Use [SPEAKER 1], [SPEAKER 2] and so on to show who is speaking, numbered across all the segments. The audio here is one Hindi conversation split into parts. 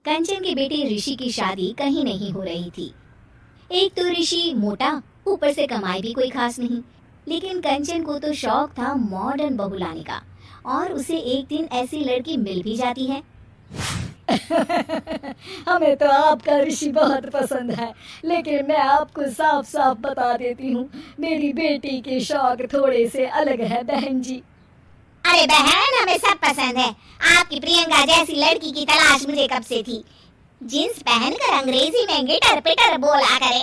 [SPEAKER 1] कंचन के बेटे ऋषि की शादी कहीं नहीं हो रही थी। एक तो ऋषि मोटा, ऊपर से कमाई भी कोई खास नहीं। लेकिन कंचन को तो शौक था मॉडर्न बहू लाने का, और उसे एक दिन ऐसी लड़की मिल भी जाती है।
[SPEAKER 2] हमें तो आपका ऋषि बहुत पसंद है, लेकिन मैं आपको साफ साफ बता देती हूँ, मेरी बेटी के शौक थोड़े से अलग है बहन जी।
[SPEAKER 3] अरे बहन, हमें सब पसंद है। आपकी प्रियंका जैसी लड़की की तलाश मुझे कब से थी। जींस पहनकर अंग्रेजी में गिटर पिटर बोला करे।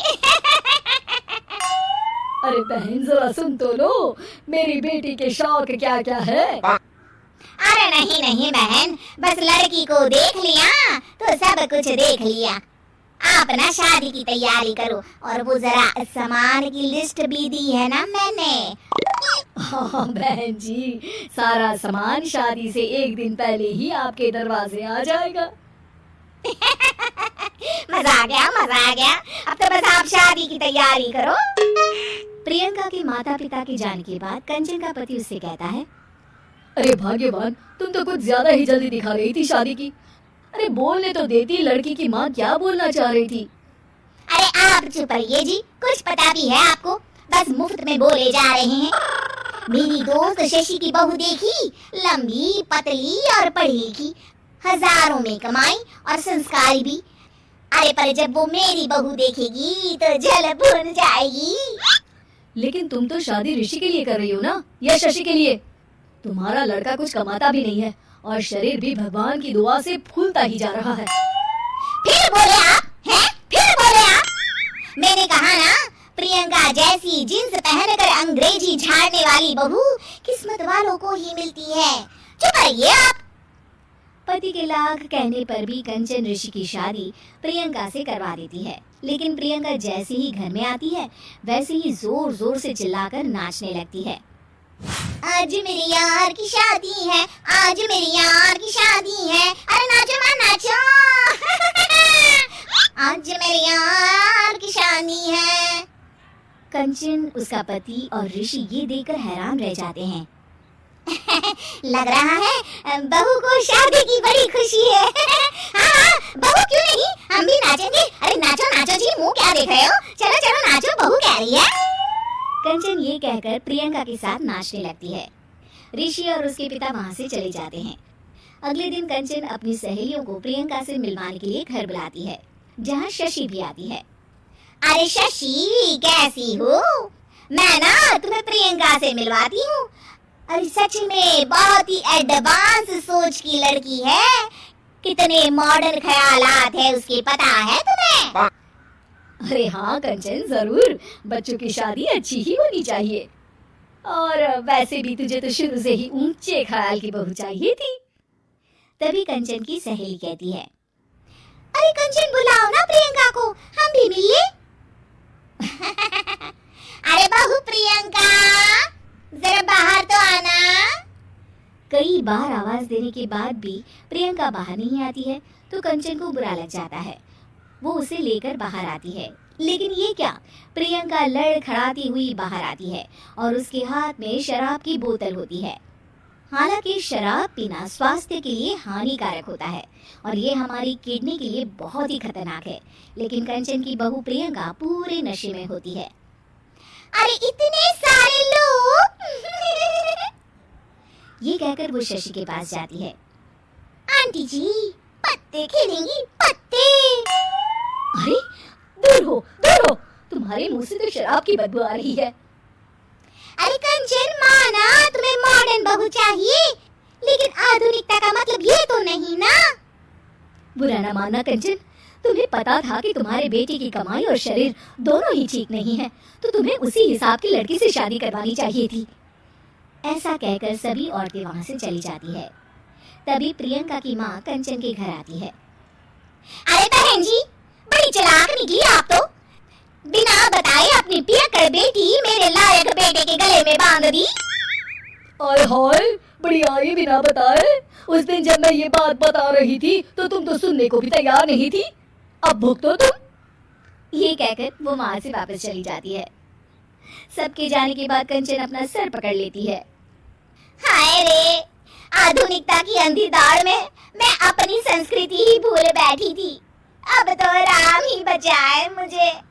[SPEAKER 2] अरे बहन जरा सुन तो लो, मेरी बेटी के शौक क्या क्या है।
[SPEAKER 3] अरे नहीं नहीं बहन, बस लड़की को देख लिया तो सब कुछ देख लिया। आप ना शादी की तैयारी करो, और वो जरा सामान की लिस्ट भी दी है ना मैंने।
[SPEAKER 2] हाँ बहन जी, सारा सामान शादी से एक दिन पहले ही आपके दरवाजे आ जाएगा।
[SPEAKER 3] मजा आ गया, मजा आ गया। अब तो बस आप शादी की तैयारी करो।
[SPEAKER 1] प्रियंका के माता पिता के जाने के बाद कंचन का पति उससे कहता है,
[SPEAKER 2] अरे भाग्यवान, तुम तो कुछ ज्यादा ही जल्दी दिखा रही थी शादी की। अरे बोलने तो देती, लड़की की माँ क्या बोलना चाह रही थी।
[SPEAKER 3] अरे आप चुप रहिए जी, कुछ पता भी है आपको, बस मुफ्त में बोले जा रहे हैं। मेरी दोस्त शशि की बहू देखी, लंबी पतली और पढ़ी लिखी, हजारों में कमाई और संस्कारी भी। अरे पर जब वो मेरी बहू देखेगी तो जल भुन जाएगी।
[SPEAKER 2] लेकिन तुम तो शादी ऋषि के लिए कर रही हो ना, या शशि के लिए? तुम्हारा लड़का कुछ कमाता भी नहीं है, और शरीर भी भगवान की दुआ से फूलता ही जा रहा है।
[SPEAKER 3] फिर बोले आप हैं? फिर बोले आप? मैंने कहा ना, प्रियंका जैसी जींस पहनकर अंग्रेजी झाड़ने वाली बहू किस्मत वालों को ही मिलती है। चुप रहिए आप।
[SPEAKER 1] पति के लाख कहने पर भी कंचन ऋषि की शादी प्रियंका से करवा देती है। लेकिन प्रियंका जैसे ही घर में आती है, वैसे ही जोर जोर से चिल्लाकर नाचने लगती है।
[SPEAKER 3] आज मेरी यार की शादी है, आज मेरी यार की शादी है, अरे नाचो मां नाचो। आज मेरी यार की शादी है।
[SPEAKER 1] कंचन, उसका पति और ऋषि ये देखकर हैरान रह जाते हैं।
[SPEAKER 3] लग रहा है बहू को शादी की बड़ी खुशी है। हाँ, बहू क्यों नहीं, हम भी नाचेंगे। अरे नाचो नाचो जी, मुंह क्या देख रहे हो, चलो चलो नाचो, बहू कह रही है।
[SPEAKER 1] कंचन ये कहकर प्रियंका के साथ नाचने लगती है। ऋषि और उसके पिता वहां से चले जाते हैं। अगले दिन कंचन अपनी सहेलियों को प्रियंका से मिलवाने के लिए घर बुलाती है, जहाँ शशि भी आती है।
[SPEAKER 3] अरे शशि, कैसी हो? मैं ना तुम्हें प्रियंका से मिलवाती हूँ। अरे सच में बहुत ही एडवांस सोच की लड़की है। कितने मॉडर्न ख्यालात है उसके, पता है तुम्हें?
[SPEAKER 2] अरे हाँ कंचन, जरूर। बच्चों की शादी अच्छी ही होनी चाहिए, और वैसे भी तुझे तो शुरू से ही ऊंचे ख्याल की बहू चाहिए थी।
[SPEAKER 1] तभी कंचन की सहेली कहती है,
[SPEAKER 3] अरे कंचन, बुलाओ ना प्रियंका को, हम भी मिल ले। अरे बहू प्रियंका, जरा बाहर तो आना।
[SPEAKER 1] कई बार आवाज देने के बाद भी प्रियंका बाहर नहीं आती है, तो कंचन को बुरा लग जाता है। वो उसे लेकर बाहर आती है, लेकिन ये क्या, प्रियंका लड़खड़ाती हुई बाहर आती है और उसके हाथ में शराब की बोतल होती है। हालांकि शराब पीना स्वास्थ्य के लिए हानिकारक होता है और ये हमारी किडनी के लिए बहुत ही खतरनाक है, लेकिन कंचन की बहू प्रियंका पूरे नशे में होती है।
[SPEAKER 3] अरे इतने सारे लोग।
[SPEAKER 1] ये कहकर वो शशि के पास जाती है।
[SPEAKER 3] आंटी जी, पत्ते खेलेंगी, पत्ते।
[SPEAKER 2] अरे दूर हो, दूर हो, तुम्हारे मुंह से तो शराब की बदबू आ रही है।
[SPEAKER 3] अरे कंचन, माना तुम्हें मॉडर्न बहू चाहिए, लेकिन आधुनिकता का मतलब ये तो नहीं ना।
[SPEAKER 2] बुरा ना मानना कंचन, तुम्हें पता था कि तुम्हारे बेटे की कमाई और शरीर दोनों ही ठीक नहीं है, तो तुम्हें उसी हिसाब की लड़की से शादी करवानी चाहिए थी।
[SPEAKER 1] ऐसा कहकर सभी औरतें वहां से चली जाती है। तभी प्रियंका की माँ कंचन के घर आती है।
[SPEAKER 3] अरे बहन जी, बड़ी चालाक निकली आप तो। बिना बताए अपनी पियक्कड़ बेटी मेरे लायक बेटे के गले में बांध दी।
[SPEAKER 2] आय हाय, बड़ी आई बिना बताए। उस दिन जब मैं ये बात बता रही थी तो तुम तो सुनने को भी तैयार नहीं थी। अब भुगतो तुम।
[SPEAKER 1] ये कहकर वो वहां से वापस चली जाती है। सबके जाने के बाद कंचन अपना सर पकड़ लेती है।
[SPEAKER 3] हाय रे, आधुनिकता की अंधी दाड़ में मैं अपनी संस्कृति ही भूल बैठी थी। अब तो राम ही बचाए मुझे।